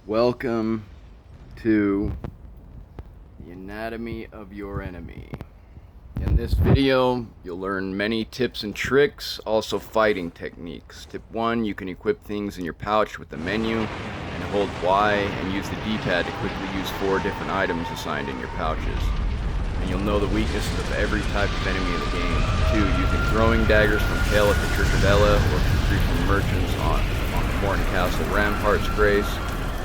Welcome to the anatomy of your enemy. In this video, you'll learn many tips and tricks, also fighting techniques. Tip 1, you can equip things in your pouch with the menu and hold Y and use the D-pad to quickly use 4 different items assigned in your pouches. And you'll know the weaknesses of every type of enemy in the game. 2, using throwing daggers from Kale at the Church of Ella or Kukri from merchants on the Morton Castle Rampart's Grace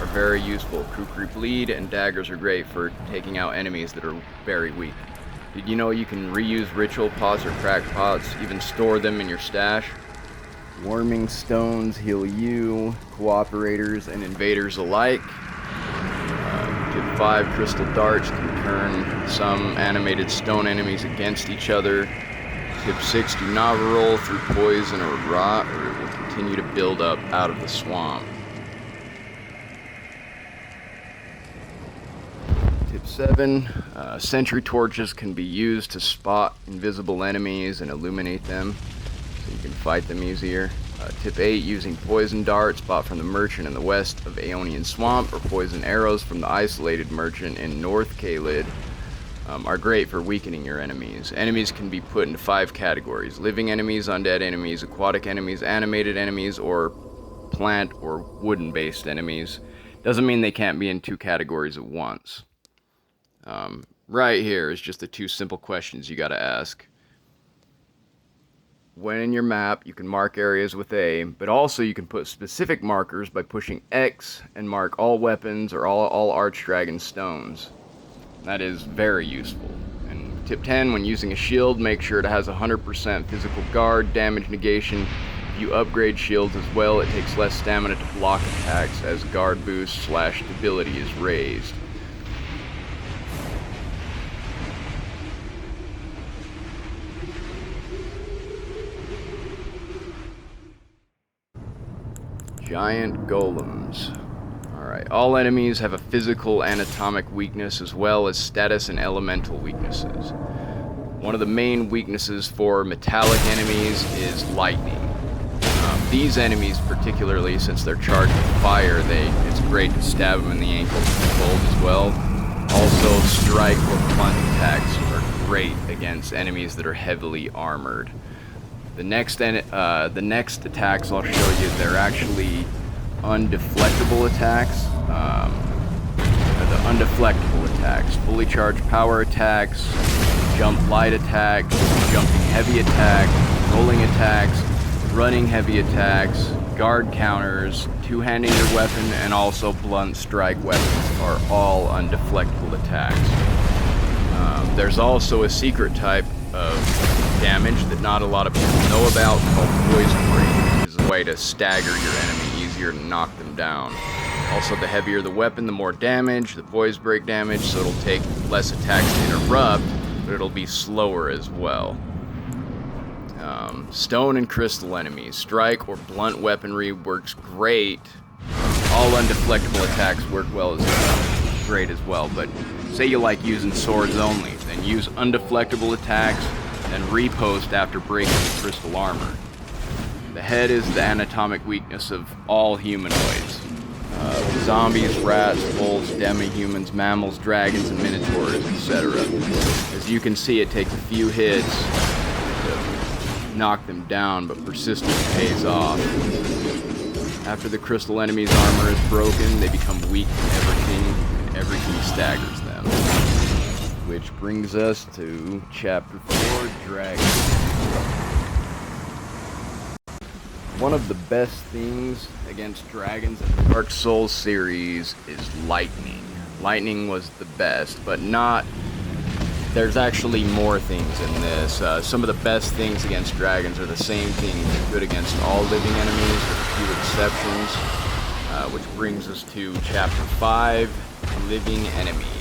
are very useful. Kukri bleed and daggers are great for taking out enemies that are very weak. Did you know you can reuse ritual pots or cracked pots, even store them in your stash? Warming stones heal you, cooperators and invaders alike. Tip 5, crystal darts can turn some animated stone enemies against each other. Tip 6, do not roll through poison or rot or it will continue to build up out of the swamp. Tip 7, sentry torches can be used to spot invisible enemies and illuminate them so you can fight them easier. Tip 8, using poison darts bought from the merchant in the west of Aeonian Swamp or poison arrows from the isolated merchant in North Caelid are great for weakening your enemies. Enemies can be put into 5 categories: living enemies, undead enemies, aquatic enemies, animated enemies, or plant or wooden based enemies. Doesn't mean they can't be in 2 categories at once. Right here is just the 2 simple questions you gotta ask. When in your map, you can mark areas with A, but also you can put specific markers by pushing X and mark all weapons or all archdragon stones. That is very useful. And tip 10, when using a shield, make sure it has 100% physical guard, damage negation. If you upgrade shields as well, it takes less stamina to block attacks as guard boost / stability is raised. Giant golems. Alright, all enemies have a physical anatomic weakness as well as status and elemental weaknesses. One of the main weaknesses for metallic enemies is lightning. These enemies particularly, since they're charged with fire, it's great to stab them in the ankles with cold as well. Also, strike or blunt attacks are great against enemies that are heavily armored. The next attacks I'll show you, they're actually undeflectable attacks. The undeflectable attacks. Fully charged power attacks, jump light attacks, jumping heavy attack, rolling attacks, running heavy attacks, guard counters, two-handing your weapon, and also blunt strike weapons are all undeflectable attacks. There's also a secret type of damage that not a lot of people know about called poison break, which is a way to stagger your enemy easier and knock them down. Also, the heavier the weapon, the more damage, the poison break damage, so it'll take less attacks to interrupt, but it'll be slower as well. Stone and crystal enemies. Strike or blunt weaponry works great. All undeflectable attacks work great as well, but say you like using swords only, then use undeflectable attacks and repost after breaking the crystal armor. The head is the anatomic weakness of all humanoids. Zombies, rats, wolves, demi-humans, mammals, dragons, and minotaurs, etc. As you can see, it takes a few hits to knock them down, but persistence pays off. After the crystal enemy's armor is broken, they become weak to everything, and everything staggers them. Which brings us to Chapter 4, Dragons. One of the best things against dragons in the Dark Souls series is lightning. Lightning was the best, but not... There's actually more things in this. Some of the best things against dragons are the same things good against all living enemies, with a few exceptions. Which brings us to Chapter 5, Living Enemies.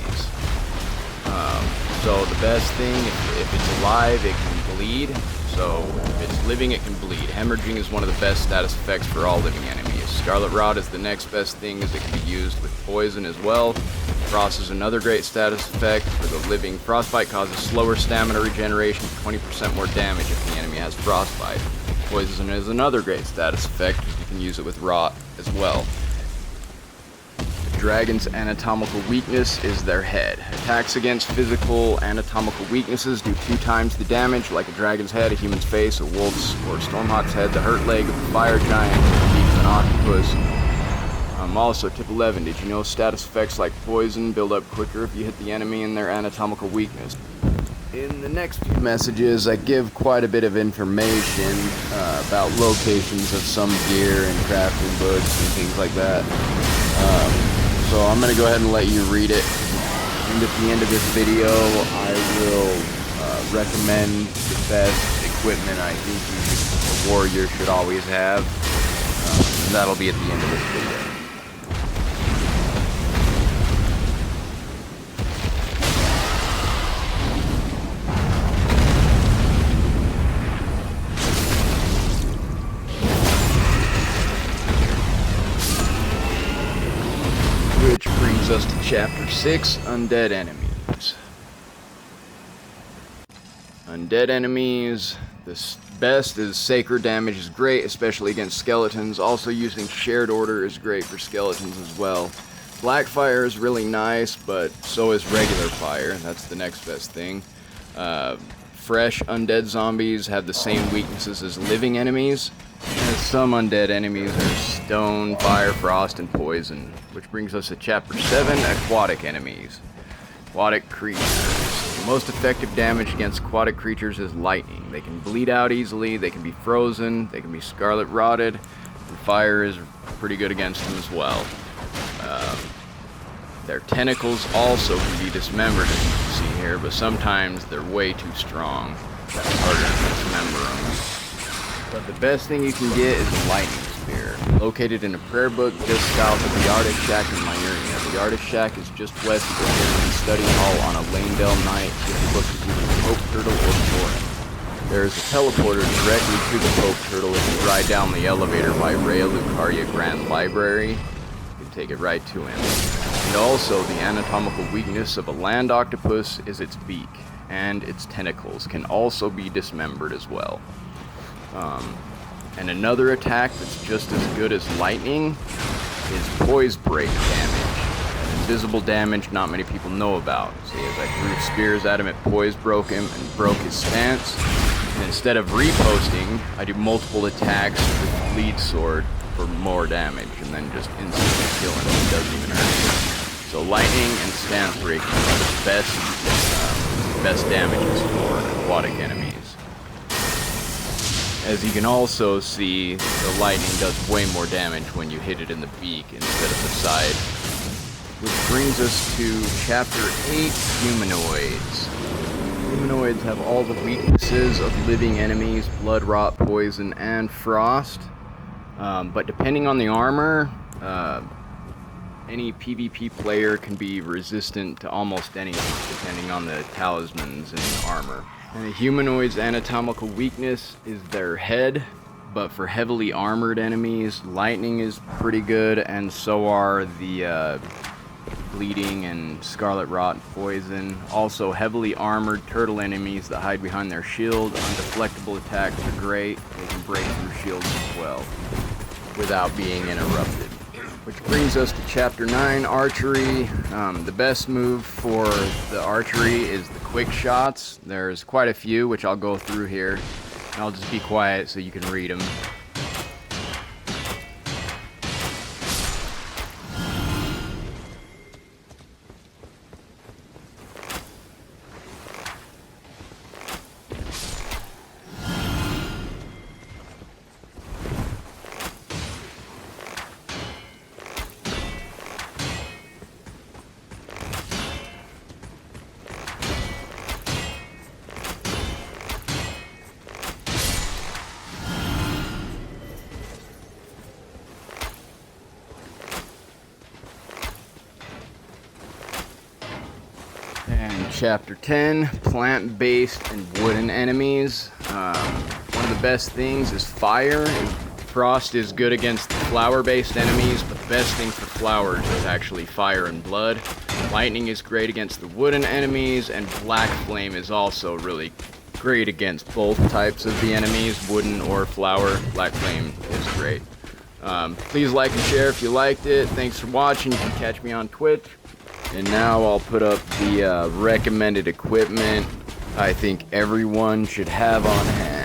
So the best thing, if it's alive, it can bleed. So if it's living, it can bleed. Hemorrhaging is one of the best status effects for all living enemies. Scarlet Rot is the next best thing, as it can be used with poison as well. Frost is another great status effect for the living. Frostbite causes slower stamina regeneration, 20% more damage if the enemy has frostbite. Poison is another great status effect, you can use it with Rot as well. dragon's anatomical weakness is their head. Attacks against physical anatomical weaknesses do 2 times the damage, like a dragon's head, a human's face, a wolf's or stormhawk's head, the hurt leg of a fire giant, the beak of an octopus. Also, tip 11, did you know status effects like poison build up quicker if you hit the enemy in their anatomical weakness? In the next few messages, I give quite a bit of information about locations of some gear and crafting books and things like that. So I'm going to go ahead and let you read it. And at the end of this video, I will recommend the best equipment I think a warrior should always have. And that'll be at the end of this video. Which brings us to Chapter 6, Undead Enemies. Undead enemies, the best is sacred damage is great, especially against skeletons. Also using shared order is great for skeletons as well. Black fire is really nice, but so is regular fire. That's the next best thing. Fresh undead zombies have the same weaknesses as living enemies. And some undead enemies are stone, fire, frost, and poison. Which brings us to Chapter 7, Aquatic Enemies. Aquatic creatures. The most effective damage against aquatic creatures is lightning. They can bleed out easily, they can be frozen, they can be scarlet rotted, and fire is pretty good against them as well. Their tentacles also can be dismembered, as you can see here, but sometimes they're way too strong. It's harder to dismember them. But the best thing you can get is a lightning spear. Located in a prayer book just south of the Arctic Shack in Myrnia. The Arctic Shack is just west of the Harriman Study Hall on a Lanedale night with the book is either the Pope Turtle or Thorin. There is a teleporter directly to the Pope Turtle if you ride down the elevator by Rhea Lucaria Grand Library. You can take it right to him. And also, the anatomical weakness of a land octopus is its beak, and its tentacles can also be dismembered as well. And another attack that's just as good as lightning is poise break damage. Invisible damage not many people know about. See, as I threw spears at him, it poise broke him and broke his stance. And instead of reposting, I do multiple attacks with the bleed sword for more damage, and then just instantly kill him. It doesn't even hurt. So lightning and stance breaking are the best damages for aquatic enemies. As you can also see, the lightning does way more damage when you hit it in the beak instead of the side. Which brings us to Chapter 8, Humanoids. Humanoids have all the weaknesses of living enemies, blood rot, poison, and frost. But depending on the armor, any PvP player can be resistant to almost anything, depending on the talismans and the armor. And a humanoid's anatomical weakness is their head, but for heavily armored enemies, lightning is pretty good, and so are the bleeding and scarlet rot and poison. Also, heavily armored turtle enemies that hide behind their shield, undeflectable attacks are great. They can break through shields as well, without being interrupted. Which brings us to Chapter 9, Archery. The best move for the archery is the quick shots. There's quite a few, which I'll go through here. And I'll just be quiet so you can read them. And Chapter 10, plant-based and wooden enemies. One of the best things is fire. Frost is good against the flower-based enemies, but the best thing for flowers is actually fire and blood. Lightning is great against the wooden enemies, and black flame is also really great against both types of the enemies, wooden or flower. Black flame is great. Please like and share if you liked it. Thanks for watching. You can catch me on Twitch. And now I'll put up the recommended equipment I think everyone should have on hand.